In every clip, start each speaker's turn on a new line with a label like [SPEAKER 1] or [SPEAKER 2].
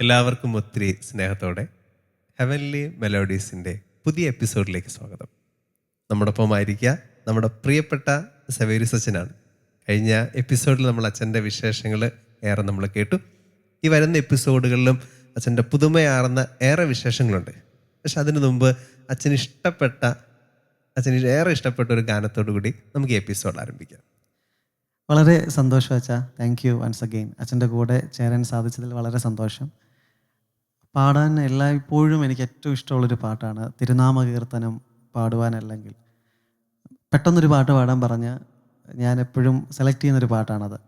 [SPEAKER 1] എല്ലാവർക്കും ഒത്തിരി സ്നേഹത്തോടെ ഹെവൻലി മെലോഡീസിൻ്റെ പുതിയ എപ്പിസോഡിലേക്ക് സ്വാഗതം. നമ്മോടൊപ്പം ആയിരിക്കുക നമ്മുടെ പ്രിയപ്പെട്ട സവേരിയസ് അച്ഛനാണ്. കഴിഞ്ഞ എപ്പിസോഡിൽ നമ്മൾ അച്ഛൻ്റെ വിശേഷങ്ങൾ ഏറെ നമ്മൾ കേട്ടു. ഈ വരുന്ന എപ്പിസോഡുകളിലും അച്ഛൻ്റെ പുതുമയാർന്ന ഏറെ വിശേഷങ്ങളുണ്ട്. പക്ഷെ അതിനു മുമ്പ് അച്ഛന് ഏറെ ഇഷ്ടപ്പെട്ട ഒരു ഗാനത്തോടു കൂടി നമുക്ക് ഈ എപ്പിസോഡ് ആരംഭിക്കാം.
[SPEAKER 2] വളരെ സന്തോഷം അച്ഛാ. Thank you once again. അച്ഛൻ്റെ കൂടെ ചേരാൻ സാധിച്ചതിൽ വളരെ സന്തോഷം. പാടാൻ എല്ലായ്പ്പോഴും എനിക്ക് ഏറ്റവും ഇഷ്ടമുള്ളൊരു പാട്ടാണ് തിരുനാമ കീർത്തനം പാടുവാനല്ലെങ്കിൽ. പെട്ടെന്നൊരു പാട്ട് പാടാൻ പറഞ്ഞ് ഞാൻ എപ്പോഴും സെലക്ട് ചെയ്യുന്നൊരു പാട്ടാണത്.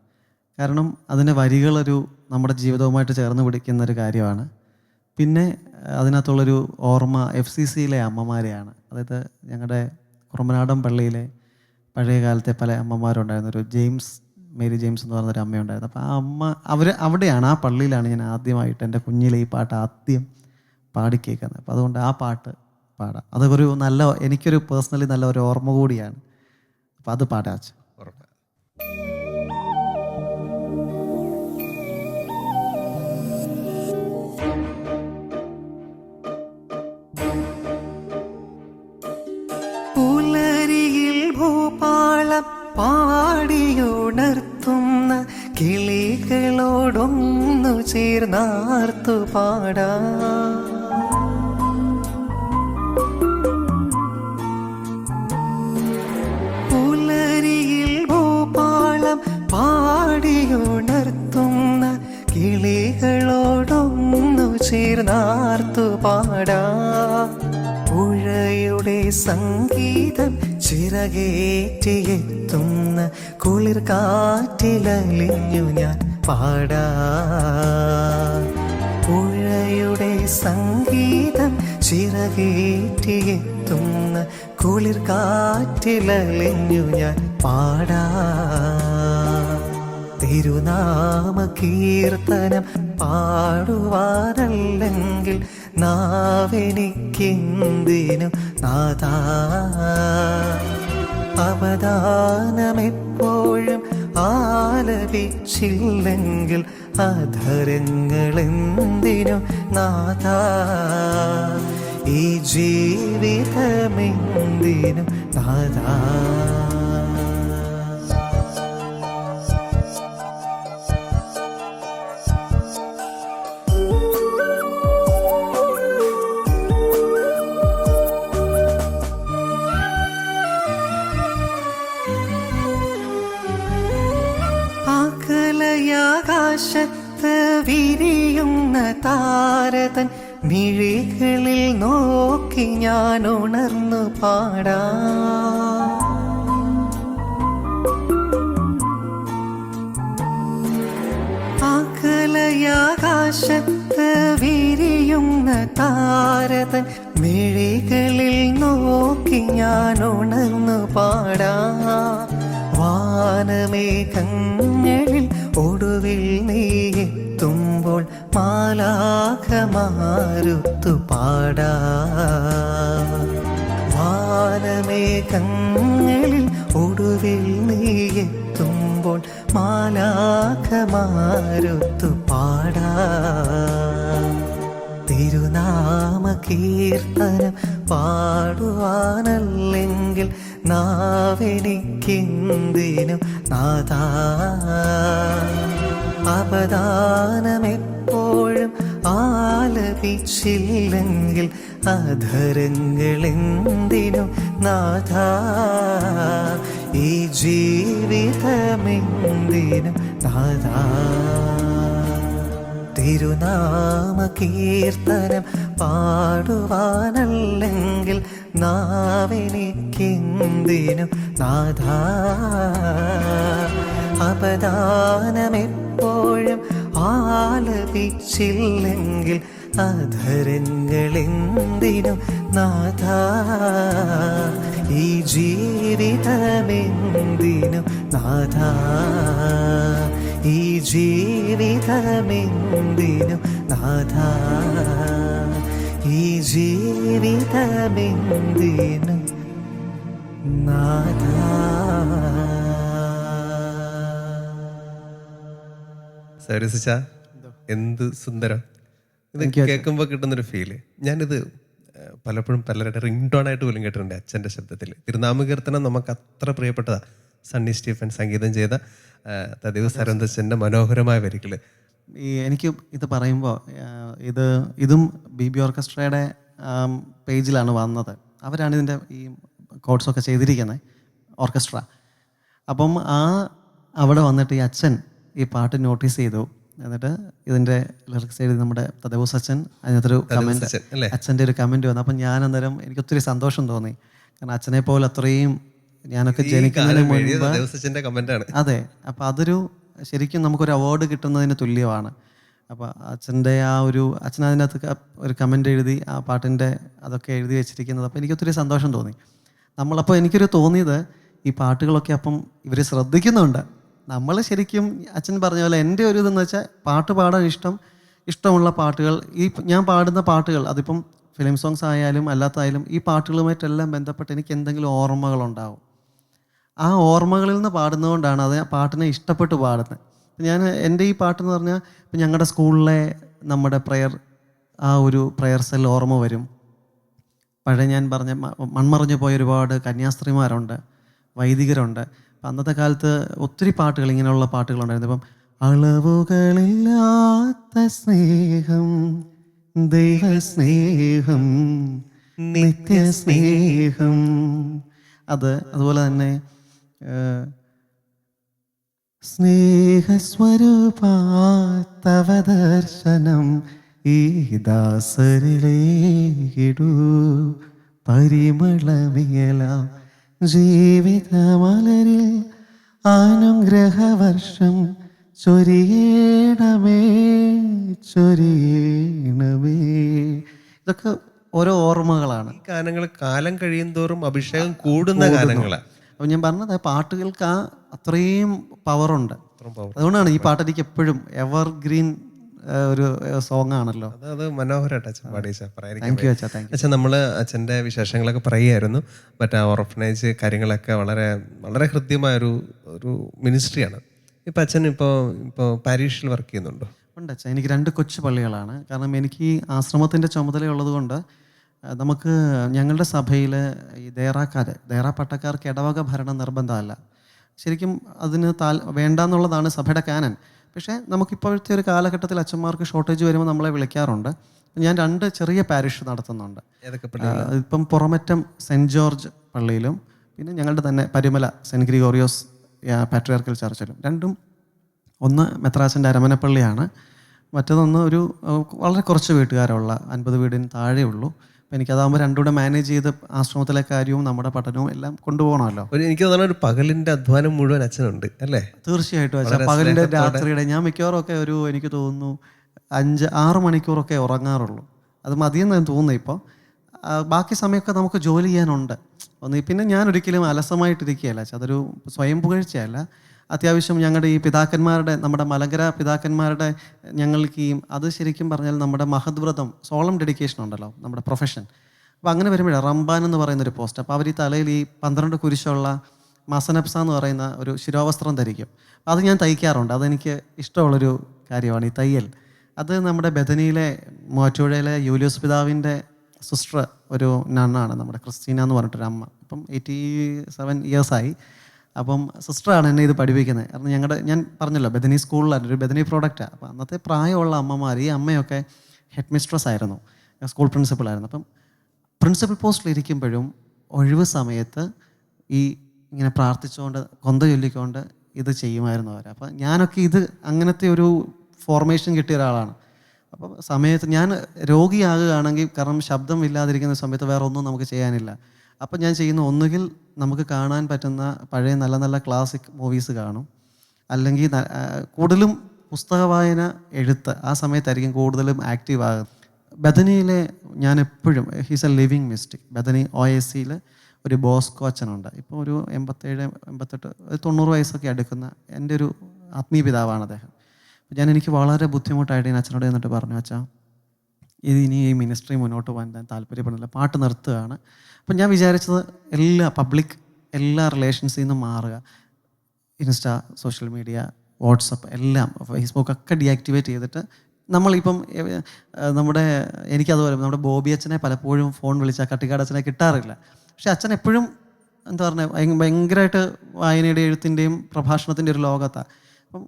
[SPEAKER 2] കാരണം അതിൻ്റെ വരികളൊരു നമ്മുടെ ജീവിതവുമായിട്ട് ചേർന്ന് പിടിക്കുന്നൊരു കാര്യമാണ്. പിന്നെ അതിനകത്തുള്ളൊരു ഓർമ്മ FCCയിലെ അമ്മമാരെയാണ്. അതായത് ഞങ്ങളുടെ കുറുമനാടൻ പള്ളിയിലെ പഴയ കാലത്തെ പല അമ്മമാരുണ്ടായിരുന്നു. ഒരു മേരി ജെയിംസ് എന്ന് പറഞ്ഞൊരു അമ്മയുണ്ടായിരുന്നു. അപ്പോൾ ആ അമ്മ അവിടെയാണ്, ആ പള്ളിയിലാണ് ഞാൻ ആദ്യമായിട്ട് എൻ്റെ കുഞ്ഞിലെ ഈ പാട്ട് ആദ്യം പാടിക്കേൾക്കുന്നത്. അപ്പോൾ അതുകൊണ്ട് ആ പാട്ട് പാടാം. അതൊരു എനിക്കൊരു പേഴ്സണലി നല്ല ഒരു ഓർമ്മ കൂടിയാണ്. അപ്പോൾ അത് പാടാച്ച.
[SPEAKER 3] പാടിയുണർത്തുന്ന കിളികളോടൊന്നു ചേർന്നാർത്തു പാടാ. പുലരിയിൽ ഭൂപാളം പാടിയുണർത്തുന്ന കിളികളോടൊന്നു ചേർന്നാർത്തു പാടാ. പുഴയുടെ സംഗീതം ചിറകേറ്റിയെത്തുന്ന കുളിർ കാറ്റിലലിഞ്ഞു ഞാൻ പാടാ. പുഴയുടെ സംഗീതം ചിറകേറ്റിയെത്തുന്ന കുളിർ കാറ്റിലലിഞ്ഞു ഞാൻ പാടാ. തിരുനാമ കീർത്തനം പാടുവാനല്ലെങ്കിൽ നാവെനിക്കെന്തിനു നാഥാ. അവദാനമെപ്പോഴും ആലപിച്ചില്ലെങ്കിൽ അധരങ്ങളെന്തിനു നാഥാ. ഈ ജീവിതമെന്തിനു നാഥാ. ആകാശത്ത് വിരിയുന്ന താരതൻ മിഴികളിൽ നോക്കി ഞാൻ ഉണർന്നു പാടാ. ആകാശത്ത് വിരിയുന്ന താരതൻ മിഴികളിൽ നോക്കി ഞാൻ ഉണർന്നു പാടാ. വാനമേഘങ്ങളിൽ ഒടുവിൽ നീ എത്തുമ്പോൾ മാലാഖമാരുത്തു പാടാ. വാനമേഘങ്ങളിൽ ഒടുവിൽ നീ എത്തുമ്പോൾ മാലാഖമാരുത്തു പാടാ. തിരുനാമ കീർത്തനം പാടുവാനല്ലെങ്കിൽ നാവെനിക്കെന്തിനു നാഥാ. അവദാനമെപ്പോഴും ആലപിച്ചില്ലെങ്കിൽ അധരങ്ങളെന്തിനു നാഥാ. ഈ ജീവിതമെന്തിനു നാഥാ. തിരുനാമ കീർത്തനം പാടുവാനല്ലെങ്കിൽ നാവെനിക്കെന്തിനു നാഥാ. അവദാനമെപ്പോഴും ആലപിച്ചില്ലെങ്കിൽ അധരങ്ങളെന്തിനു നാഥാ. ഈ ജീവിതമെന്തിനു നാഥാ. ഈ ജീവിതമെന്തിനു നാഥാ. ഈ ജീവിതമെന്തിനു നാഥാ.
[SPEAKER 1] സരസിച്ച എന്ത് സുന്ദരം. ഇത് കേൾക്കുമ്പോൾ കിട്ടുന്നൊരു ഫീല്. ഞാനിത് പലപ്പോഴും പലരുടെ റിംഗ് ടോൺ ആയിട്ട് പോലും കേട്ടിട്ടുണ്ട് അച്ഛൻ്റെ ശബ്ദത്തിൽ. തിരുനാമകീർത്തനം നമുക്ക് അത്ര പ്രിയപ്പെട്ടതാണ്. സണ്ണി സ്റ്റീഫൻ സംഗീതം ചെയ്ത തദേവ് സരന്തച്ചൻ്റെ മനോഹരമായ വരികൾ.
[SPEAKER 2] എനിക്ക് ഇത് പറയുമ്പോൾ ഇതും BB ഓർക്കസ്ട്രയുടെ പേജിലാണ് വന്നത്. അവരാണ് ഇതിൻ്റെ ഈ കോഡ്സൊക്കെ ചെയ്തിരിക്കുന്നത്, ഓർക്കസ്ട്ര. അപ്പം അവിടെ വന്നിട്ട് ഈ അച്ഛൻ ഈ പാട്ട് നോട്ടീസ് ചെയ്തു. എന്നിട്ട് ഇതിൻ്റെ ലിറിക്സ് എഴുതി നമ്മുടെ തദേവ് സച്ചൻ. അതിനകത്തൊരു കമൻറ്റ്, അച്ഛൻ്റെ ഒരു കമൻറ്റ് വന്നു. അപ്പം ഞാൻ അന്നേരം എനിക്ക് ഒത്തിരി സന്തോഷം തോന്നി. കാരണം അച്ഛനെ പോലെ അത്രയും ഞാനൊക്കെ ജനിക്കുന്നതിന് മുൻപ്. അതെ, അപ്പം അതൊരു ശരിക്കും നമുക്കൊരു അവാർഡ് കിട്ടുന്നതിന് തുല്യമാണ്. അപ്പോൾ അച്ഛൻ്റെ അച്ഛൻ അതിനകത്ത് ഒരു കമൻ്റ് എഴുതി ആ പാട്ടിൻ്റെ അതൊക്കെ എഴുതി വെച്ചിരിക്കുന്നത്. അപ്പോൾ എനിക്കൊത്തിരി സന്തോഷം തോന്നി. നമ്മളപ്പോൾ എനിക്കൊരു തോന്നിയത് ഈ പാട്ടുകളൊക്കെ അപ്പം ഇവർ ശ്രദ്ധിക്കുന്നുണ്ട്. നമ്മൾ ശരിക്കും അച്ഛൻ പറഞ്ഞ പോലെ എൻ്റെ ഒരു ഇതെന്ന് വെച്ചാൽ പാട്ട് പാടാൻ ഇഷ്ടമുള്ള പാട്ടുകൾ, ഈ ഞാൻ പാടുന്ന പാട്ടുകൾ അതിപ്പം ഫിലിം സോങ്സ് ആയാലും അല്ലാത്തതായാലും ഈ പാട്ടുകളുമായിട്ടെല്ലാം ബന്ധപ്പെട്ട് എനിക്ക് എന്തെങ്കിലും ഓർമ്മകളുണ്ടാവും. ആ ഓർമ്മകളിൽ നിന്ന് പാടുന്നതുകൊണ്ടാണ് അത് പാട്ടിനെ ഇഷ്ടപ്പെട്ട് പാടുന്നത്. ഞാൻ എൻ്റെ ഈ പാട്ടെന്ന് പറഞ്ഞാൽ ഇപ്പം ഞങ്ങളുടെ സ്കൂളിലെ നമ്മുടെ ഒരു പ്രയർ സെൽ ഓർമ്മ വരും. പഴയ ഞാൻ പറഞ്ഞ മൺമറഞ്ഞു പോയ ഒരുപാട് കന്യാസ്ത്രീമാരുണ്ട്, വൈദികരുണ്ട്. അപ്പം അന്നത്തെ കാലത്ത് ഒത്തിരി പാട്ടുകൾ, ഇങ്ങനെയുള്ള പാട്ടുകളുണ്ടായിരുന്നു. ഇപ്പം അളവുകളില്ലാത്ത സ്നേഹം, ദൈവസ്നേഹം, നിത്യസ്നേഹം. അതുപോലെ തന്നെ സ്നേഹസ്വരൂപാ തവ ദർശനം ഈ ദാസരിലേക്കിടൂ പരിമളവിയലാം ജീവിതമലരിൽ അനുഗ്രഹവർഷം ചൊരിയണമേ. ഇതൊക്കെ ഓരോ ഓർമ്മകളാണ്.
[SPEAKER 1] ഈ ഗാനങ്ങൾ കാലം കഴിയും തോറും അഭിഷേകം കൂടുന്ന ഗാനങ്ങളാണ്.
[SPEAKER 2] അപ്പം ഞാൻ പറഞ്ഞത് പാട്ടുകൾക്ക് അത്രയും പവറുണ്ട്. അതുകൊണ്ടാണ് ഈ പാട്ട് എനിക്ക് എപ്പോഴും എവർഗ്രീൻ ഒരു സോങ് ആണല്ലോ.
[SPEAKER 1] അത് മനോഹരമായിട്ട് അച്ഛൻ പാടി.
[SPEAKER 2] അച്ഛൻ
[SPEAKER 1] നമ്മള് അച്ഛൻ്റെ വിശേഷങ്ങളൊക്കെ പറയുമായിരുന്നു. മറ്റേ ഓർഫനേജ് കാര്യങ്ങളൊക്കെ വളരെ വളരെ ഹൃദ്യമായൊരു മിനിസ്ട്രിയാണ്. ഇപ്പം അച്ഛൻ ഇപ്പോൾ പാരീഷിൽ വർക്ക് ചെയ്യുന്നുണ്ടോ?
[SPEAKER 2] ഉണ്ട് അച്ഛൻ. എനിക്ക് 2 കൊച്ചു പള്ളികളാണ്. കാരണം എനിക്ക് ഈ ആശ്രമത്തിൻ്റെ ചുമതലയുള്ളത് കൊണ്ട് നമുക്ക് ഞങ്ങളുടെ സഭയിൽ ഈ ദേറാ പട്ടക്കാർക്ക് ഇടവക ഭരണം നിർബന്ധമല്ല. ശരിക്കും അതിന് വേണ്ടാന്നുള്ളതാണ് സഭയുടെ കാനൻ. പക്ഷേ നമുക്കിപ്പോഴത്തെ ഒരു കാലഘട്ടത്തിൽ അച്ഛന്മാർക്ക് ഷോർട്ടേജ് വരുമ്പോൾ നമ്മളെ വിളിക്കാറുണ്ട്. ഞാൻ 2 ചെറിയ പാരിഷ് നടത്തുന്നുണ്ട്. ഇപ്പം പുറമറ്റം സെൻറ്റ് ജോർജ് പള്ളിയിലും പിന്നെ ഞങ്ങളുടെ തന്നെ പരിമല സെൻറ്റ് ഗ്രിഗോറിയോസ് പാട്രിയാർക്കൽ ചർച്ചിലും. രണ്ടും ഒന്ന് മെത്രാച്ചൻ്റെ അരമനപ്പള്ളിയാണ്, മറ്റതൊന്ന് വളരെ കുറച്ച് വീട്ടുകാരുള്ള 50 വീടിന് താഴെയുള്ളൂ. അപ്പം എനിക്കതാകുമ്പോൾ രണ്ടും കൂടെ മാനേജ് ചെയ്ത് ആശ്രമത്തിലെ കാര്യവും നമ്മുടെ പഠനവും എല്ലാം കൊണ്ടുപോകണമല്ലോ.
[SPEAKER 1] എനിക്ക് തോന്നുന്നു ഒരു പകലിൻ്റെ അധ്വാനം മുഴുവൻ അച്ഛനുണ്ട് അല്ലേ?
[SPEAKER 2] തീർച്ചയായിട്ടും അച്ഛൻ. പകലിൻ്റെ രാത്രിയുടെ ഞാൻ മിക്കവാറും ഒക്കെ എനിക്ക് തോന്നുന്നു 5-6 മണിക്കൂറൊക്കെ ഉറങ്ങാറുള്ളൂ. അത് മതിയെന്ന് തോന്നുന്നു ഇപ്പോൾ. ബാക്കി സമയമൊക്കെ നമുക്ക് ജോലി ചെയ്യാനുണ്ട്. പിന്നെ ഞാൻ ഒരിക്കലും അലസമായിട്ടിരിക്കുകയല്ല. അതൊരു സ്വയം പുകഴ്ചയല്ല. അത്യാവശ്യം ഞങ്ങളുടെ ഈ പിതാക്കന്മാരുടെ, നമ്മുടെ മലങ്കര പിതാക്കന്മാരുടെ ഞങ്ങൾക്ക് അത് ശരിക്കും പറഞ്ഞാൽ നമ്മുടെ മഹത് വ്രതം, സോളം ഡെഡിക്കേഷൻ ഉണ്ടല്ലോ നമ്മുടെ പ്രൊഫഷൻ. അപ്പോൾ അങ്ങനെ വരുമ്പോഴാണ് റംബാൻ എന്ന് പറയുന്നൊരു പോസ്റ്റ്. അപ്പോൾ അവർ ഈ തലയിൽ ഈ 12 കുരിശുള്ള മസനപ്സ എന്ന് പറയുന്ന ഒരു ശിരോവസ്ത്രം ധരിക്കും. അത് ഞാൻ തയ്ക്കാറുണ്ട്. അതെനിക്ക് ഇഷ്ടമുള്ളൊരു കാര്യമാണ് ഈ തയ്യൽ. അത് നമ്മുടെ ബഥനിയിലെ മൂവാറ്റുപുഴയിലെ യൂലിയോസ് പിതാവിൻ്റെ സിസ്റ്റർ ഒരു നണ്ണാണ്, നമ്മുടെ ക്രിസ്റ്റീന എന്ന് പറഞ്ഞിട്ടൊരു അമ്മ. ഇപ്പം 87 ഇയേഴ്സായി. അപ്പം സിസ്റ്ററാണ് എന്നെ ഇത് പഠിപ്പിക്കുന്നത്. കാരണം ഞാൻ പറഞ്ഞല്ലോ ബഥനി സ്കൂളിലാണ്, ഒരു ബഥനി പ്രോഡക്റ്റാണ്. അപ്പോൾ അന്നത്തെ പ്രായമുള്ള അമ്മമാർ, ഈ അമ്മയൊക്കെ ഹെഡ് മിസ്ട്രസ് ആയിരുന്നു, സ്കൂൾ പ്രിൻസിപ്പളായിരുന്നു. അപ്പം പ്രിൻസിപ്പൽ പോസ്റ്റിലിരിക്കുമ്പോഴും ഒഴിവ് സമയത്ത് ഇങ്ങനെ പ്രാർത്ഥിച്ചുകൊണ്ട് കൊന്ത ചൊല്ലിക്കൊണ്ട് ഇത് ചെയ്യുമായിരുന്നു അവർ. അപ്പം ഞാനൊക്കെ അങ്ങനത്തെ ഒരു ഫോർമേഷൻ കിട്ടിയ ഒരാളാണ്. അപ്പം സമയത്ത് ഞാൻ രോഗിയാകുകയാണെങ്കിൽ, കാരണം ശബ്ദം ഇല്ലാതിരിക്കുന്ന സമയത്ത് വേറെ ഒന്നും നമുക്ക് ചെയ്യാനില്ല. അപ്പം ഞാൻ ചെയ്യുന്ന ഒന്നുകിൽ നമുക്ക് കാണാൻ പറ്റുന്ന പഴയ നല്ല നല്ല ക്ലാസിക് മൂവീസ് കാണും, അല്ലെങ്കിൽ കൂടുതലും പുസ്തക വായന, എഴുത്ത്. ആ സമയത്തായിരിക്കും കൂടുതലും ആക്റ്റീവ് ആകുന്നത്. ബഥനിയിലെ ഞാൻ എപ്പോഴും he's a living mystic. Bethany OSCയിൽ ഒരു ബോസ്കോ അച്ഛനുണ്ട്. ഇപ്പോൾ ഒരു 87, 88, 90 വയസ്സൊക്കെ അടുക്കുന്ന എൻ്റെ ഒരു ആത്മീയ പിതാവാണ് അദ്ദേഹം. എനിക്ക് വളരെ ബുദ്ധിമുട്ടായിട്ട് ഞാൻ അച്ഛനോട് എന്നിട്ട് പറഞ്ഞു, അച്ഛാ ഇനി ഈ മിനിസ്ട്രി മുന്നോട്ട് പോകാൻ ഞാൻ താല്പര്യപ്പെടുന്നില്ല, പാട്ട് നിർത്തുകയാണ്. അപ്പം ഞാൻ വിചാരിച്ചത് എല്ലാ റിലേഷൻസിൽ നിന്നും മാറുക. ഇൻസ്റ്റ, സോഷ്യൽ മീഡിയ, വാട്സപ്പ് എല്ലാം, ഫേസ്ബുക്ക് ഒക്കെ ഡീആക്ടിവേറ്റ് ചെയ്തിട്ട് നമ്മളിപ്പം നമ്മുടെ എനിക്കതുപോലെ നമ്മുടെ ബോബി അച്ഛനെ പലപ്പോഴും ഫോൺ വിളിച്ചാൽ കട്ടിക്കാട് അച്ഛനെ കിട്ടാറില്ല. പക്ഷെ അച്ഛൻ എപ്പോഴും എന്താ പറയുക ഭയങ്കരമായിട്ട് വായനയുടെ എഴുത്തിൻ്റെയും പ്രഭാഷണത്തിൻ്റെ ഒരു ലോകത്താണ്. അപ്പം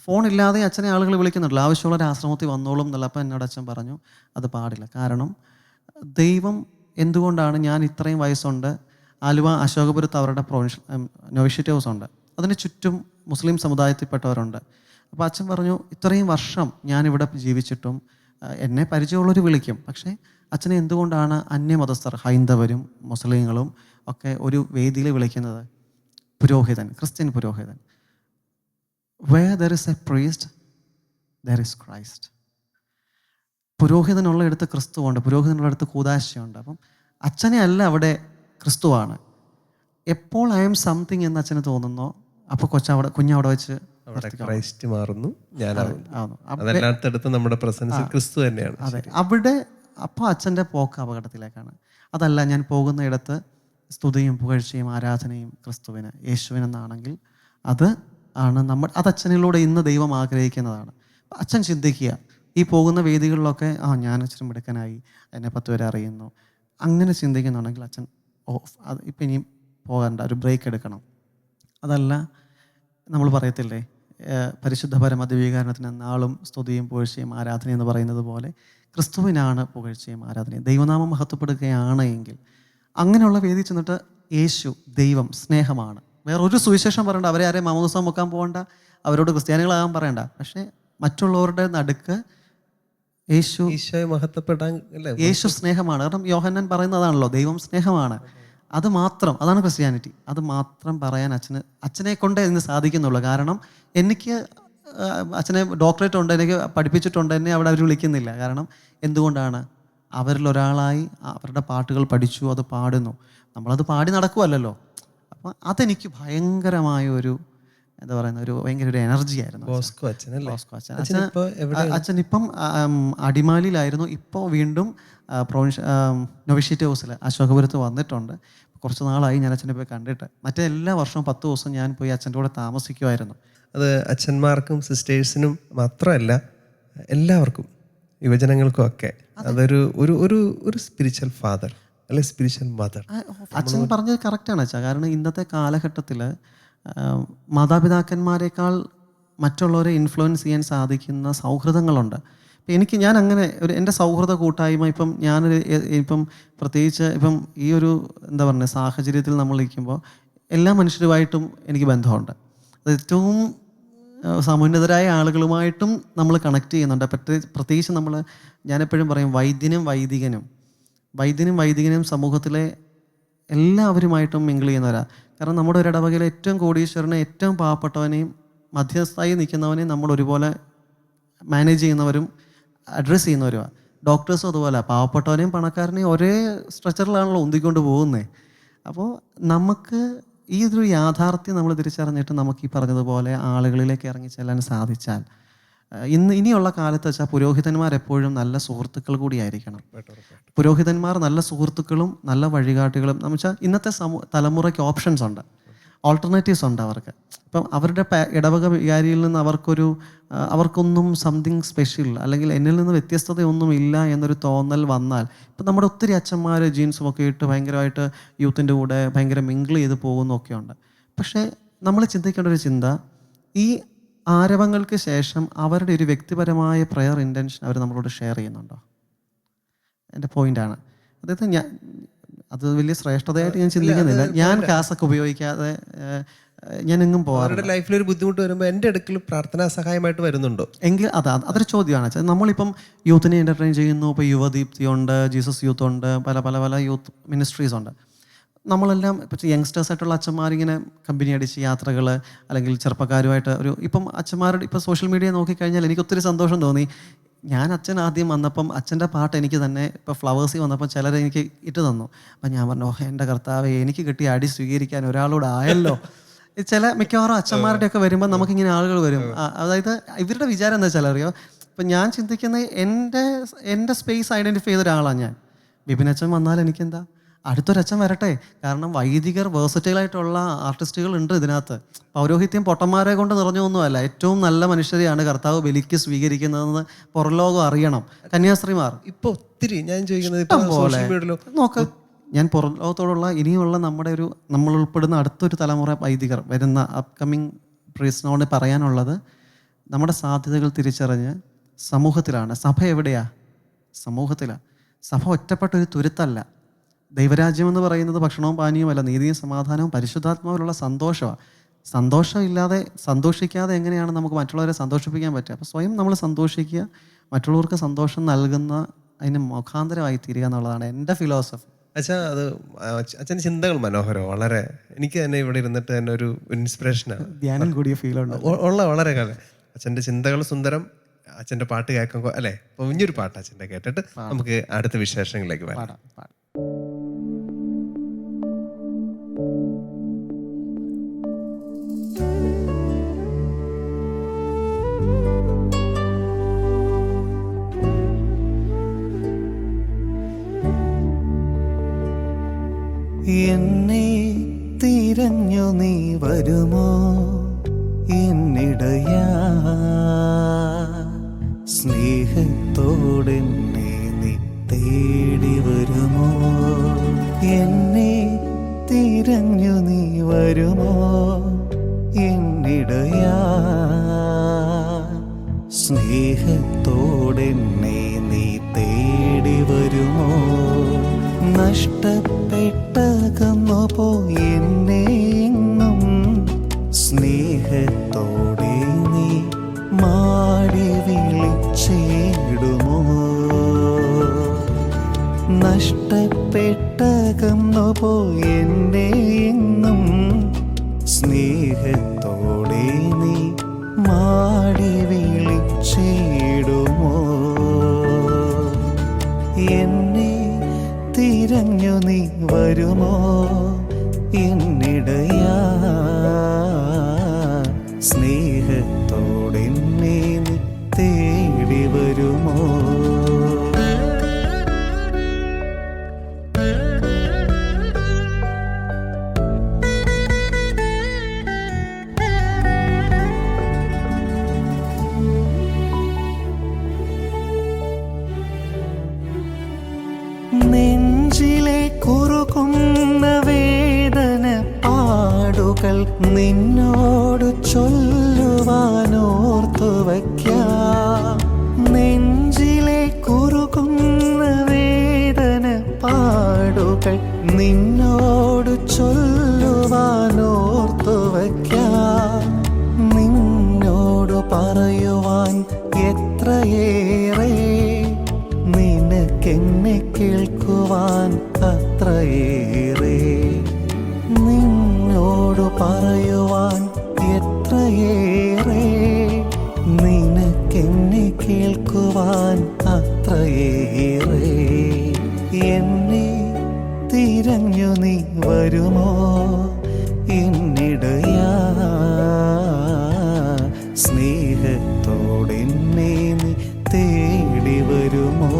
[SPEAKER 2] ഫോണില്ലാതെ അച്ഛനെ ആളുകൾ വിളിക്കുന്നുണ്ടല്ലോ, ആവശ്യമുള്ളൊരു ആശ്രമത്തിൽ വന്നോളും എന്നുള്ള. അപ്പം എന്നോട് അച്ഛൻ പറഞ്ഞു അത് പാടില്ല. കാരണം ദൈവം എന്തുകൊണ്ടാണ്, ഞാൻ ഇത്രയും വയസ്സുണ്ട്, ആലുവ അശോകപുരത്ത് അവരുടെ നൊവിഷ്യറ്റ് ഹൗസ് ഉണ്ട്, അതിന് ചുറ്റും മുസ്ലിം സമുദായത്തിൽപ്പെട്ടവരുണ്ട്. അപ്പോൾ അച്ഛൻ പറഞ്ഞു ഇത്രയും വർഷം ഞാനിവിടെ ജീവിച്ചിട്ടും എന്നെ പരിചയമുള്ളവർ വിളിക്കും, പക്ഷേ അച്ഛനെ എന്തുകൊണ്ടാണ് അന്യമതസ്ഥർ ഹൈന്ദവരും മുസ്ലിങ്ങളും ഒക്കെ ഒരു വേദിയിൽ വിളിക്കുന്നത്? പുരോഹിതൻ, ക്രിസ്ത്യൻ പുരോഹിതൻ. Where there is a priest, there is Christ. പുരോഹിതനുള്ള ഇടത്ത് ക്രിസ്തുവുണ്ട്, പുരോഹിതനുള്ള ഇടത്ത് കൂദാശയുണ്ട്. അപ്പം അച്ഛനെ അല്ല അവിടെ ക്രിസ്തുവാണ്. എപ്പോൾ ഐ എം സംതിങ് എന്ന് അച്ഛന് തോന്നുന്നോ അപ്പോൾ കുഞ്ഞവിടെ വെച്ച്
[SPEAKER 1] അവിടെ ക്രൈസ്റ്റ് മാറുന്നു, ഞാനാവുന്നു. അതല്ലാത്തടുത്ത് നമ്മുടെ പ്രസൻസ് ക്രിസ്തു തന്നെയാണ്.
[SPEAKER 2] അതെ, അവിടെ അപ്പോൾ അച്ഛൻ്റെ പോക്ക് അപകടത്തിലേക്കാണ്. അതല്ല, ഞാൻ പോകുന്ന ഇടത്ത് സ്തുതിയും പുകഴ്ചയും ആരാധനയും ക്രിസ്തുവിന്, യേശുവിനെന്നാണെങ്കിൽ അത് ആണ് അത് അച്ഛനിലൂടെ ഇന്ന് ദൈവം ആഗ്രഹിക്കുന്നതാണ്. അച്ഛൻ ചിന്തിക്കുക, ഈ പോകുന്ന വേദികളിലൊക്കെ ഞാൻ അച്ഛനും മിടുക്കനായി, എന്നെ 10 പേരെ അറിയുന്നു, അങ്ങനെ ചിന്തിക്കുന്നുണ്ടെങ്കിൽ അച്ഛൻ അത് ഇപ്പം ഇനിയും പോകണ്ട, ഒരു ബ്രേക്ക് എടുക്കണം. അതല്ല, നമ്മൾ പറയത്തില്ലേ പരിശുദ്ധ പരമദിവ്യകാരണത്തിന് നാളും സ്തുതിയും പുകഴ്ചയും ആരാധനയും എന്ന് പറയുന്നത് പോലെ ക്രിസ്തുവിനാണ് പുകഴ്ചയും ആരാധനയും. ദൈവനാമം മഹത്വപ്പെടുകയാണ് എങ്കിൽ അങ്ങനെയുള്ള വേദി ചെന്നിട്ട് യേശു ദൈവം സ്നേഹമാണ്, വേറൊരു സുവിശേഷം പറയണ്ട, അവരെ ആരെയും മാമോദിസ മുക്കാൻ പോകണ്ട, അവരോട് ക്രിസ്ത്യാനികളാകാൻ പറയണ്ട, പക്ഷേ മറ്റുള്ളവരുടെ നടുക്ക്
[SPEAKER 1] ഈശോയെ മഹത്വപ്പെടാൻ
[SPEAKER 2] യേശു സ്നേഹമാണ്. കാരണം യോഹന്നാൻ പറയുന്നതാണല്ലോ, ദൈവം സ്നേഹമാണ്. അത് മാത്രം, അതാണ് ക്രിസ്ത്യാനിറ്റി. അത് മാത്രം പറയാൻ അച്ഛനെ കൊണ്ടേ ഇന്ന് സാധിക്കുന്നുള്ളൂ. കാരണം എനിക്ക് അച്ഛനെ ഡോക്ടറേറ്റ് ഉണ്ട്, എനിക്ക് പഠിപ്പിച്ചിട്ടുണ്ട്, എന്നെ അവിടെ അവർ വിളിക്കുന്നില്ല. കാരണം എന്തുകൊണ്ടാണ്? അവരിലൊരാളായി അവരുടെ പാട്ടുകൾ പഠിച്ചു, അത് പാടുന്നു, നമ്മളത് പാടി നടക്കുമല്ലോ. അപ്പം അതെനിക്ക് ഭയങ്കരമായ ഒരു എന്താ പറയുന്ന ഒരു ഭയങ്കര ഒരു എനർജി ആയിരുന്നു. അച്ഛൻ ഇപ്പം അടിമാലിയിലായിരുന്നു, ഇപ്പോൾ വീണ്ടും നൊവിഷ്യറ്റ് ഹൗസിൽ അശോകപുരത്ത് വന്നിട്ടുണ്ട്. കുറച്ച് നാളായി ഞാൻ അച്ഛനെ പോയി കണ്ടിട്ട്. മറ്റേ എല്ലാ വർഷവും 10 ദിവസം ഞാൻ പോയി അച്ഛൻ്റെ കൂടെ താമസിക്കുമായിരുന്നു.
[SPEAKER 1] അത് അച്ഛന്മാർക്കും സിസ്റ്റേഴ്സിനും മാത്രമല്ല, എല്ലാവർക്കും, യുവജനങ്ങൾക്കും ഒക്കെ അതൊരു ഒരു സ്പിരിച്വൽ ഫാദർ അല്ലെ സ്പിരിച്വൽ മദർ.
[SPEAKER 2] അച്ഛൻ പറഞ്ഞത് കറക്റ്റാണ് അച്ഛാ. കാരണം ഇന്നത്തെ കാലഘട്ടത്തിൽ മാതാപിതാക്കന്മാരെക്കാൾ മറ്റുള്ളവരെ ഇൻഫ്ലുവൻസ് ചെയ്യാൻ സാധിക്കുന്ന സൗഹൃദങ്ങളുണ്ട്. ഇപ്പം ഞാൻ അങ്ങനെ എൻ്റെ സൗഹൃദ കൂട്ടായ്മ ഇപ്പം പ്രത്യേകിച്ച് ഇപ്പം ഈ ഒരു എന്താ പറയുക സാഹചര്യത്തിൽ നമ്മൾ ഇരിക്കുമ്പോൾ എല്ലാ മനുഷ്യരുമായിട്ടും എനിക്ക് ബന്ധമുണ്ട്. അത് ഏറ്റവും സമുന്നതരായ ആളുകളുമായിട്ടും നമ്മൾ കണക്ട് ചെയ്യുന്നുണ്ട്. പ്രത്യേകിച്ച് ഞാനെപ്പോഴും പറയും വൈദ്യനും വൈദികനും സമൂഹത്തിലെ എല്ലാവരുമായിട്ടും മിങ്കിൾ ചെയ്യുന്നവരാണ്. കാരണം നമ്മുടെ ഒരു ഇടവകയിലെ ഏറ്റവും കോടീശ്വരനെ, ഏറ്റവും പാവപ്പെട്ടവനെയും മധ്യസ്ഥായി നിൽക്കുന്നവനെയും നമ്മൾ ഒരുപോലെ മാനേജ് ചെയ്യുന്നവരും അഡ്രസ്സ് ചെയ്യുന്നവരുമാണ്. ഡോക്ടേഴ്സും അതുപോലെ പാവപ്പെട്ടവനെയും പണക്കാരനെയും ഒരേ സ്ട്രെച്ചറിലാണല്ലോ ഉന്തിക്കൊണ്ട് പോകുന്നത്. അപ്പോൾ നമുക്ക് ഈ ഒരു യാഥാർത്ഥ്യം നമ്മൾ തിരിച്ചറിഞ്ഞിട്ട് നമുക്ക് ഈ പറഞ്ഞതുപോലെ ആളുകളിലേക്ക് ഇറങ്ങി ചെല്ലാൻ സാധിച്ചാൽ, ഇനിയുള്ള കാലത്ത് വെച്ചാൽ പുരോഹിതന്മാർ എപ്പോഴും നല്ല സുഹൃത്തുക്കൾ കൂടിയായിരിക്കണം. പുരോഹിതന്മാർ നല്ല സുഹൃത്തുക്കളും നല്ല വഴികാട്ടികളും. എന്ന് വെച്ചാൽ ഇന്നത്തെ തലമുറയ്ക്ക് ഓപ്ഷൻസ് ഉണ്ട്, ഓൾട്ടർനേറ്റീവ്സ് ഉണ്ട് അവർക്ക്. ഇപ്പം അവരുടെ ഇടവക വികാരിയിൽ നിന്ന് അവർക്കൊന്നും സംതിങ് സ്പെഷ്യൽ അല്ലെങ്കിൽ എന്നിൽ നിന്ന് വ്യത്യസ്തതയൊന്നും ഇല്ല എന്നൊരു തോന്നൽ വന്നാൽ, ഇപ്പം നമ്മുടെ ഒത്തിരി അച്ഛന്മാർ ജീൻസും ഒക്കെ ഇട്ട് ഭയങ്കരമായിട്ട് യൂത്തിൻ്റെ കൂടെ ഭയങ്കര മിങ്കിൾ ചെയ്ത് പോകുന്നൊക്കെ ഉണ്ട്. പക്ഷേ നമ്മൾ ചിന്തിക്കേണ്ട ഒരു ചിന്ത, ഈ ആരവങ്ങൾക്ക് ശേഷം അവരുടെ ഒരു വ്യക്തിപരമായ പ്രയർ ഇൻറ്റൻഷൻ അവർ നമ്മളോട് ഷെയർ ചെയ്യുന്നുണ്ടോ? എൻ്റെ പോയിൻ്റാണ്. അതായത് അത് വലിയ ശ്രേഷ്ഠതയായിട്ട് ഞാൻ ചിന്തിക്കുന്നില്ല. ഞാൻ കാസൊക്കെ ഉപയോഗിക്കാതെ ഞാൻ എങ്ങും പോകാറുണ്ട്.
[SPEAKER 1] ലൈഫിൽ ഒരു ബുദ്ധിമുട്ട് വരുമ്പോൾ എൻ്റെ അടുക്കൽ പ്രാർത്ഥനാ സഹായമായിട്ട് വരുന്നുണ്ടോ
[SPEAKER 2] എങ്കിൽ അതൊരു ചോദ്യമാണ്. നമ്മളിപ്പം യൂത്തിനെ എൻ്റർടൈൻ ചെയ്യുന്നു. ഇപ്പോൾ യുവദീപ്തി ഉണ്ട്, ജീസസ് യൂത്ത് ഉണ്ട്, പല യൂത്ത് മിനിസ്ട്രീസ് ഉണ്ട്. നമ്മളെല്ലാം ഇപ്പോൾ യങ്സ്റ്റേഴ്സായിട്ടുള്ള അച്ഛന്മാരിങ്ങനെ കമ്പനി അടിച്ച് യാത്രകൾ, അല്ലെങ്കിൽ ചെറുപ്പക്കാരുമായിട്ട് ഇപ്പം അച്ഛന്മാരുടെ ഇപ്പോൾ സോഷ്യൽ മീഡിയ നോക്കിക്കഴിഞ്ഞാൽ എനിക്ക് ഒത്തിരി സന്തോഷം തോന്നി. ഞാൻ അച്ഛൻ ആദ്യം വന്നപ്പം അച്ഛൻ്റെ പാട്ട് എനിക്ക് തന്നെ ഇപ്പോൾ ഫ്ലവേഴ്സിൽ വന്നപ്പം ചിലർ എനിക്ക് ഇട്ട് തന്നു. അപ്പം ഞാൻ പറഞ്ഞു, എൻ്റെ കർത്താവേ, എനിക്ക് കിട്ടിയ അടി സ്വീകരിക്കാൻ ഒരാളോട് ആയല്ലോ. മിക്കവാറും അച്ഛന്മാരുടെയൊക്കെ വരുമ്പോൾ നമുക്കിങ്ങനെ ആളുകൾ വരും. അതായത് ഇവരുടെ വിചാരം എന്താ വെച്ചാൽ അറിയോ, ഇപ്പം ഞാൻ ചിന്തിക്കുന്നത് എൻ്റെ സ്പേസ് ഐഡൻറ്റിഫൈ ചെയ്ത ഒരാളാണ് ഞാൻ. ബിപിൻ അച്ഛൻ വന്നാൽ എനിക്കെന്താ, അടുത്തൊരച്ഛൻ വരട്ടെ. കാരണം വൈദികർ വേഴ്സറ്റൈലായിട്ടുള്ള ആർട്ടിസ്റ്റുകൾ ഉണ്ട് ഇതിനകത്ത്. പൗരോഹിത്യം പൊട്ടന്മാരെ കൊണ്ട് നിറഞ്ഞൊന്നുമല്ല. ഏറ്റവും നല്ല മനുഷ്യരെയാണ് കർത്താവ് ബലിക്ക് സ്വീകരിക്കുന്നതെന്ന് പുറംലോകം അറിയണം. കന്യാസ്ത്രീമാർ
[SPEAKER 1] ഇപ്പൊ ഒത്തിരി ഞാൻ ചോദിക്കുന്നത്
[SPEAKER 2] ഇഷ്ടം
[SPEAKER 1] ഇപ്പൊ
[SPEAKER 2] പോലെ
[SPEAKER 1] social media യിലോ
[SPEAKER 2] നോക്ക്. ഞാൻ പുറംലോകത്തോടുള്ള ഇനിയുള്ള നമ്മൾ ഉൾപ്പെടുന്ന അടുത്തൊരു തലമുറ വൈദികർ വരുന്ന അപ്കമിങ് പ്രീസ്റ്റിനോട് പറയാനുള്ളത്, നമ്മുടെ സാധ്യതകൾ തിരിച്ചറിഞ്ഞ് സമൂഹത്തിലാണ്. സഭ എവിടെയാ? സമൂഹത്തിലാണ്. സഭ ഒറ്റപ്പെട്ടൊരു തുരുത്തല്ല. ദൈവരാജ്യം എന്ന് പറയുന്നത് ഭക്ഷണവും പാനീയവുമല്ല, നീതിയും സമാധാനവും പരിശുദ്ധാത്മാവിലുള്ള സന്തോഷമാണ്. സന്തോഷിക്കാതെ എങ്ങനെയാണ് നമുക്ക് മറ്റുള്ളവരെ സന്തോഷിപ്പിക്കാൻ പറ്റുക? അപ്പോൾ സ്വയം നമ്മൾ സന്തോഷിക്കുക, മറ്റുള്ളവർക്ക് സന്തോഷം നൽകുന്ന അതിന് മുഖാന്തരമായി തീരുക എന്നുള്ളതാണ് എൻ്റെ ഫിലോസഫി.
[SPEAKER 1] അച്ഛാ, അത് അച്ഛൻ്റെ ചിന്തകൾ മനോഹരമാണ്. വളരെ എനിക്ക് തന്നെ ഇവിടെ ഇരുന്നിട്ട് തന്നെ ഒരു ഇൻസ്പിറേഷനാണ്.
[SPEAKER 2] ധ്യാനം കൂടിയ ഫീലുണ്ട്
[SPEAKER 1] വളരെ കാലം. അച്ഛൻ്റെ ചിന്തകൾ സുന്ദരം. അച്ഛൻ്റെ പാട്ട് കേൾക്കാൻ അല്ലേ? അപ്പോൾ ഇനിയൊരു പാട്ട് അച്ഛൻ്റെ കേട്ടിട്ട് നമുക്ക് അടുത്ത വിശേഷങ്ങളിലേക്ക് വരാം.
[SPEAKER 2] പാടാം.
[SPEAKER 3] എന്നെ തിരഞ്ഞു നീ വരുമോ എന്നിടയാ, സ്നേഹത്തോടെന്നെ നീ തേടി വരുമോ? എന്നെ തിരഞ്ഞു നീ വരുമോ എന്നിടയാ, സ്നേഹത്തോടെന്നെ നീ തേടി വരുമോ? നഷ്ടപ്പെട്ടകന്നു പോയി എന്നെ എങ്ങും സ്നേഹത്തോടെ നീ മാടി വിളിച്ചിടുമോ? നഷ്ടപ്പെട്ടകന്നു പോയി എന്നെ എങ്ങും സ്നേഹത്തോടെ നീ മാടി വിളിച്ചിടുമോ? എന്നെ തിരഞ്ഞു നീ വരുമോ എന്നിടയാ, സ്നേഹത്തോടെന്നെ നീ തേടി വരുമോ? നെഞ്ചിലെ കുറുകുന്ന വേദന പാടുകൾ നിന്നോട് ചൊല്ലുവാനോർത്തു വയ്ക്കാം. നെഞ്ചിലെ കുറുകുന്ന വേദന പാടുകൾ നിന്നോട് ചൊല്ലുവാനോർത്തു വയ്ക്കാം. നിന്നോട് പറയുവാൻ എത്രയേറെ, നിനക്കെന്നെ കേൾക്കുവാൻ അത്രയേറെ. നിന്നോട് പറയുവാൻ എത്രയേറെ, നിനക്കെന്നെ കേൾക്കുവാൻ അത്രയേറെ. എന്നെ തിരഞ്ഞു നീ വരുമോ എന്നിടയാ, സ്നേഹത്തോടെന്നെ നീ തേടി വരുമോ?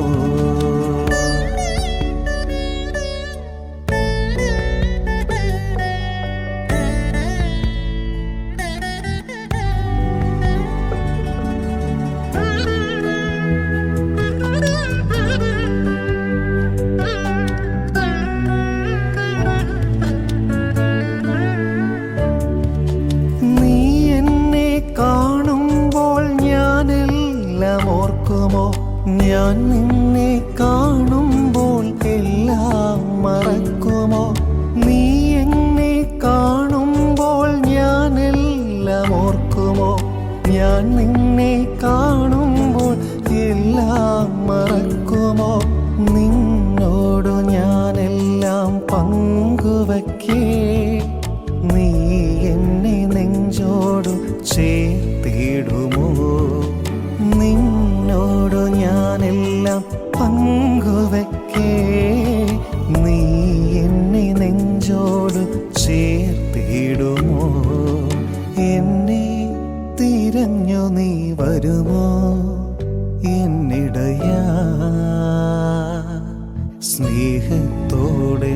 [SPEAKER 3] നീ എന്നെ കാണുമ്പോൾ ഞാനെല്ലാം ഓർക്കുമോ? ഞാൻ നിന്നെ കാണുമ്പോൾ എല്ലാം മറക്കുമോ? നീ എന്നെ കാണുമ്പോൾ ഞാനെല്ലാം ഓർക്കുമോ? ഞാൻ നിന്നെ കാണുമ്പോൾ എല്ലാം മറക്കുമോ? നിന്നോടു ഞാനെല്ലാം പങ്കുവയ്ക്കേ, നീ എന്നെ നെഞ്ചോടു ചേർത്തിടുമോ? നിന്നോടു ഞാനെല്ലാം പങ്കുവയ്ക്കേ, നീ എന്നെ നെഞ്ചോടു ചേർത്തിടുമോ? എന്നെ തിരഞ്ഞു നീ വരുമോ എന്നിടയാ, സ്നേഹത്തോടെ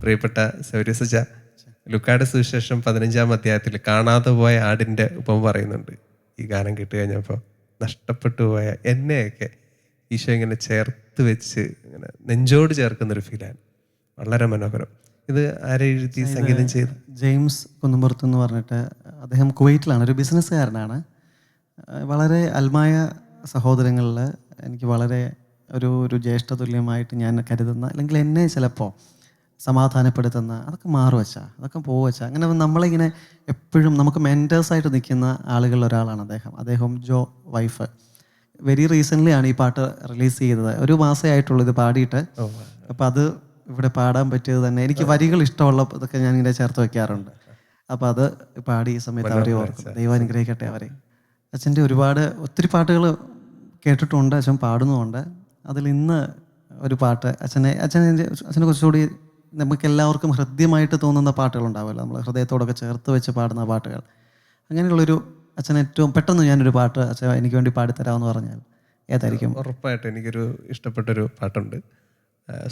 [SPEAKER 1] പ്രിയപ്പെട്ട സൗര്യസജ, ലുക്കായുടെ സുവിശേഷം 15-ാം അധ്യായത്തിൽ കാണാതെ പോയ ആടിൻ്റെ ഉപമ പറയുന്നുണ്ട്. ഈ ഗാനം കേട്ട് കഴിഞ്ഞപ്പോൾ നഷ്ടപ്പെട്ടു പോയ എന്നെയൊക്കെ ഈശോ ഇങ്ങനെ ചേർത്ത് വെച്ച് ഇങ്ങനെ നെഞ്ചോട് ചേർക്കുന്നൊരു ഫീലാണ്. വളരെ മനോഹരം. ഇത് ആരെഴുതി സംഗീതം ചെയ്തു?
[SPEAKER 2] ജെയിംസ് കുന്നുംപുറത്ത് എന്ന് പറഞ്ഞിട്ട് അദ്ദേഹം കുവൈറ്റിലാണ്, ഒരു ബിസിനസ്സുകാരനാണ്. വളരെ അൽമായ സഹോദരങ്ങളിൽ എനിക്ക് വളരെ ഒരു ജ്യേഷ്ഠതുല്യമായിട്ട് ഞാൻ കരുതുന്ന, അല്ലെങ്കിൽ എന്നെ ചിലപ്പോൾ സമാധാനപ്പെടുത്തുന്ന, അതൊക്കെ മാറുവച്ചാ, അതൊക്കെ പോവച്ചാ, അങ്ങനെ നമ്മളിങ്ങനെ എപ്പോഴും നമുക്ക് മെൻറ്റേഴ്സായിട്ട് നിൽക്കുന്ന ആളുകളിൽ ഒരാളാണ് അദ്ദേഹം ജോ വൈഫ്. വെരി റീസെൻ്റ്ലി ആണ് ഈ പാട്ട് റിലീസ് ചെയ്തത്. ഒരു മാസമേ ആയിട്ടുള്ളൂ ഇത് പാടിയിട്ട്. അപ്പോൾ അത് ഇവിടെ പാടാൻ പറ്റിയത് തന്നെ, എനിക്ക് വരികൾ ഇഷ്ടമുള്ള ഇതൊക്കെ ഞാൻ ഇങ്ങനെ ചേർത്ത് വെക്കാറുണ്ട്. അപ്പോൾ അത് പാടി ഈ സമയത്ത് അവരെ ഓർക്കും. ദൈവം അനുഗ്രഹിക്കട്ടെ അവരെ. അച്ഛൻ്റെ ഒത്തിരി പാട്ടുകൾ കേട്ടിട്ടുണ്ട്, അച്ഛൻ പാടുന്നുമുണ്ട്. അതിൽ ഇന്ന് ഒരു പാട്ട് അച്ഛനെ കുറച്ചുകൂടി നമുക്ക് എല്ലാവർക്കും ഹൃദ്യമായിട്ട് തോന്നുന്ന പാട്ടുകളുണ്ടാവുമല്ലോ, നമ്മൾ ഹൃദയത്തോടൊക്കെ ചേർത്ത് വെച്ച് പാടുന്ന പാട്ടുകൾ. അങ്ങനെയുള്ളൊരു അച്ഛൻ ഏറ്റവും പെട്ടെന്ന് ഞാനൊരു പാട്ട് അച്ഛൻ എനിക്ക് വേണ്ടി പാടിത്തരാമെന്ന് പറഞ്ഞാൽ ഏതായിരിക്കും?
[SPEAKER 1] ഉറപ്പായിട്ടും എനിക്കൊരു ഇഷ്ടപ്പെട്ടൊരു പാട്ടുണ്ട്,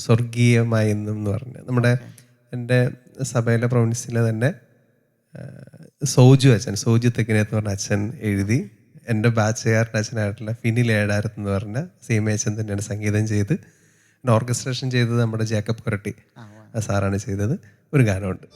[SPEAKER 1] സ്വർഗീയമായി എന്ന് പറഞ്ഞ്. എൻ്റെ സഭയിലെ പ്രൊവിൻസിലെ തന്നെ സോജു തെക്കിനേത്ത് പറഞ്ഞ അച്ഛൻ എഴുതി, എൻ്റെ ബാച്ചുകാരൻ്റെ അച്ഛനായിട്ടുള്ള ഫിനിൽ ഏടാരത്ത് എന്ന് പറഞ്ഞ സീമ അച്ഛൻ തന്നെയാണ് സംഗീതം ചെയ്ത് ഓർക്കസ്ട്രേഷൻ ചെയ്തത് നമ്മുടെ ജേക്കബ് കൊരട്ടി സാറാണ് ചെയ്തത്. ഒരു ഗാനമുണ്ട്.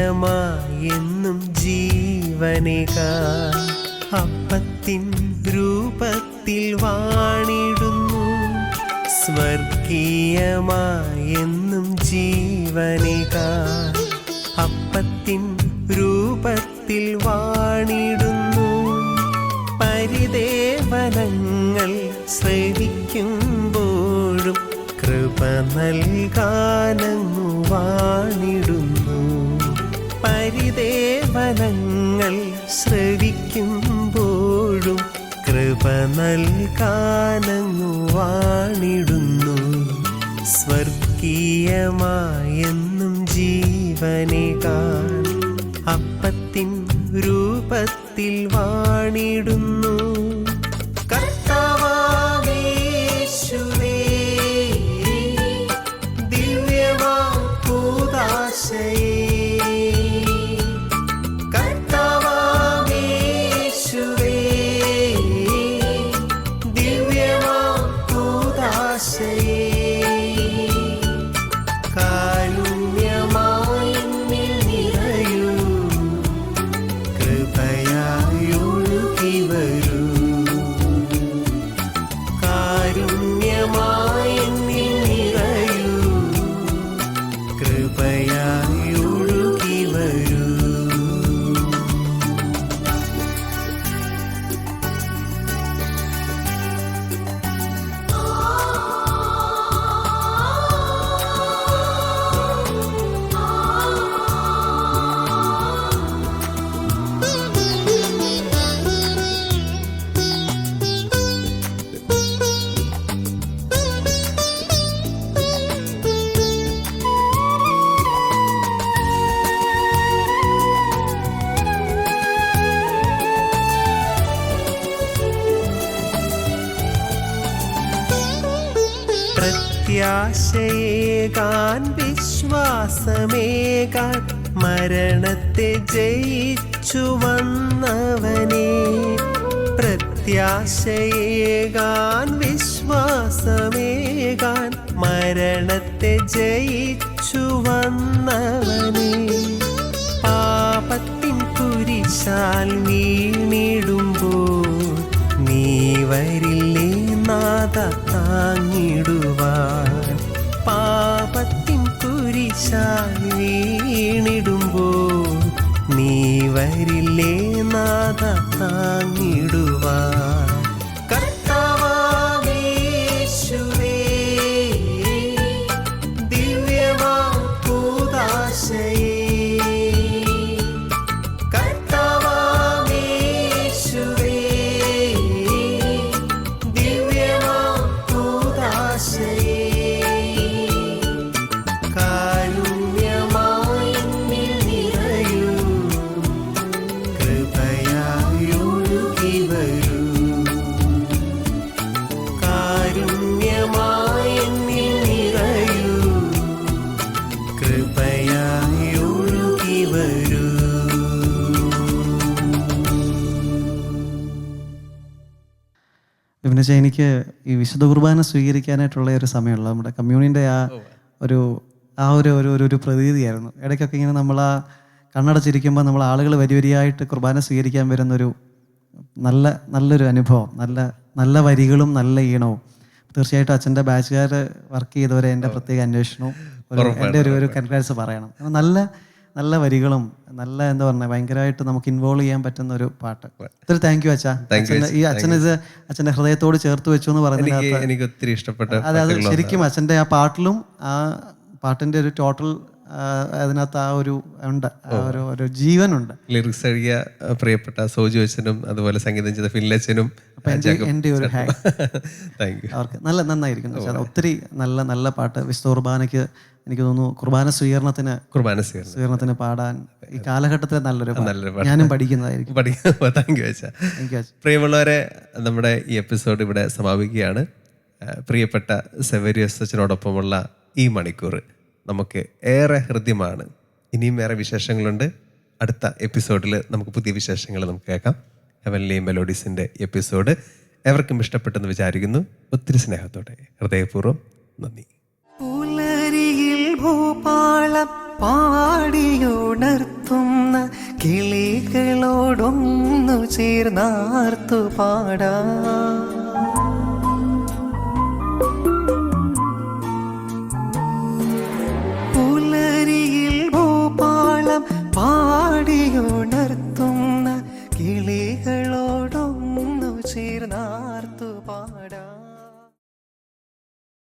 [SPEAKER 3] സ്വർഗീയമായെന്നും ജീവനേകാൻ അപ്പത്തിൻ രൂപത്തിൽ വാണിടുന്നു. സ്വർഗീയമായെന്നും ജീവനേകാൻ അപ്പത്തിൻ രൂപത്തിൽ വാണിടുന്നു. പരിദേവനങ്ങൾ ശ്രവിക്കുമ്പോഴും കൃപ നൽകാനങ്ങു വാണിടുന്നു. പരിദേവനങ്ങൾ ശ്രവിക്കുമ്പോഴും കൃപ നൽകാനങ്ങു വാണിടുന്നു. സ്വർഗീയമായെന്നും ജീവനേകാൻ അപ്പത്തിൻ രൂപത്തിൽ വാണിടുന്നു. പ്രത്യാശയേകാൻ വിശ്വാസമേകാൻ മരണത്തെ ജയിച്ചു വന്നവനെ. പ്രത്യാശയേകാൻ വിശ്വാസമേകാൻ മരണത്തെ ജയിച്ചു വന്നവനെ. പാപത്തിൻ കുരിശാൽ വീണിടുമ്പോൾ നീ വരില്ലേ നാഥ താങ്ങിടുവാൻ. തരില്ലേ നാഥ താങ്ങിടുവാൻ. കർത്താവേശുവേ, ദിവ്യമാം കൂദാശയേ, കർത്താവേശുവേ, ദിവ്യമാം കൂദാശയേ, കാരുണ്യമായി എന്നിൽ നിറയൂ, കൃപയായി ഒഴുകി വരൂ, കാരുണ്യമായി എന്നിൽ നിറയൂ, കൃപയായി ഒഴുകി വരൂ.
[SPEAKER 2] വിപിനച്ച, എനിക്ക് ഈ വിശുദ്ധ കുർബാന സ്വീകരിക്കാനായിട്ടുള്ള ഒരു സമയമുള്ള നമ്മുടെ കമ്മ്യൂണിൻ്റെ ഒരു ഒരു ഒരു ഒരു പ്രതീതിയായിരുന്നു. ഇടയ്ക്കൊക്കെ ഇങ്ങനെ നമ്മൾ ആ കണ്ണടച്ചിരിക്കുമ്പോൾ നമ്മൾ ആളുകൾ വരിയായിട്ട് കുർബാന സ്വീകരിക്കാൻ വരുന്നൊരു നല്ലൊരു അനുഭവം, നല്ല വരികളും നല്ല ഈണവും. തീർച്ചയായിട്ടും അച്ഛൻ്റെ ബാച്ചുകാർ വർക്ക് ചെയ്തവരെ എൻ്റെ പ്രത്യേക അന്വേഷണവും എൻ്റെ ഒരു കൺഗ്രാറ്റ്സ് പറയണം. നല്ല വരികളും നല്ല എന്താ പറയുക, ഭയങ്കരമായിട്ട് നമുക്ക് ഇൻവോൾവ് ചെയ്യാൻ പറ്റുന്ന ഒരു പാട്ട്. ഒത്തിരി താങ്ക് യു അച്ഛാ. ഈ അച്ഛനിത് അച്ഛൻ്റെ ഹൃദയത്തോട് ചേർത്ത് വെച്ചു എന്ന് പറയുന്നത്
[SPEAKER 1] എനിക്ക് ഒത്തിരി ഇഷ്ടപ്പെട്ട.
[SPEAKER 2] അതായത് ശരിക്കും അച്ഛൻ്റെ ആ പാട്ടിലും ആ പാട്ടിൻ്റെ ഒരു ടോട്ടൽ അതിനകത്ത് ആ ഒരു ഉണ്ട്, ഒരു ജീവനുണ്ട്.
[SPEAKER 1] ലിറിക്സ് എഴുതിയ പ്രിയപ്പെട്ട സോജു അച്ഛനും അതുപോലെ സംഗീതം ചെയ്ത ഫില്ലച്ചനും
[SPEAKER 2] എൻ്റെ ഒരു ഹായ്
[SPEAKER 1] താങ്ക് യു.
[SPEAKER 2] അവർക്ക് നന്നായിരിക്കുന്നു. ഒത്തിരി നല്ല പാട്ട്. വിശുദ്ധ കുർബാനയ്ക്ക് എനിക്ക് തോന്നുന്നു കുർബാന സ്വീകരണത്തിന് പാടാൻ ഈ കാലഘട്ടത്തിൽ നല്ലൊരു ഞാനും പഠിക്കുന്നതായിരിക്കും.
[SPEAKER 1] താങ്ക് യു അച്ഛാ. പ്രിയമുള്ളവരെ, നമ്മുടെ ഈ എപ്പിസോഡ് ഇവിടെ സമാപിക്കുകയാണ്. പ്രിയപ്പെട്ട സെവേരിയസ് അച്ഛനോടൊപ്പമുള്ള ഈ മണിക്കൂർ നമുക്ക് ഏറെ ഹൃദ്യമാണ്. ഇനിയും വേറെ വിശേഷങ്ങളുണ്ട്. അടുത്ത എപ്പിസോഡിൽ നമുക്ക് പുതിയ വിശേഷങ്ങൾ നമുക്ക് കേൾക്കാം. ഹെവൻലി മെലോഡീസിൻ്റെ എപ്പിസോഡ് എവർക്കും ഇഷ്ടപ്പെട്ടെന്ന് വിചാരിക്കുന്നു. ഒത്തിരി സ്നേഹത്തോടെ ഹൃദയപൂർവ്വം നന്ദി.
[SPEAKER 3] പുലരിയിൽ ഭൂപാളം പാടിയുണർത്തുന്ന കിളികളോടൊന്നു ചേർന്നാർത്തു പാടാം. പുലരിയിൽ ഭൂപാളം പാടിയുണർത്തുന്ന കിളികളോടൊന്നു ചേർന്നാർ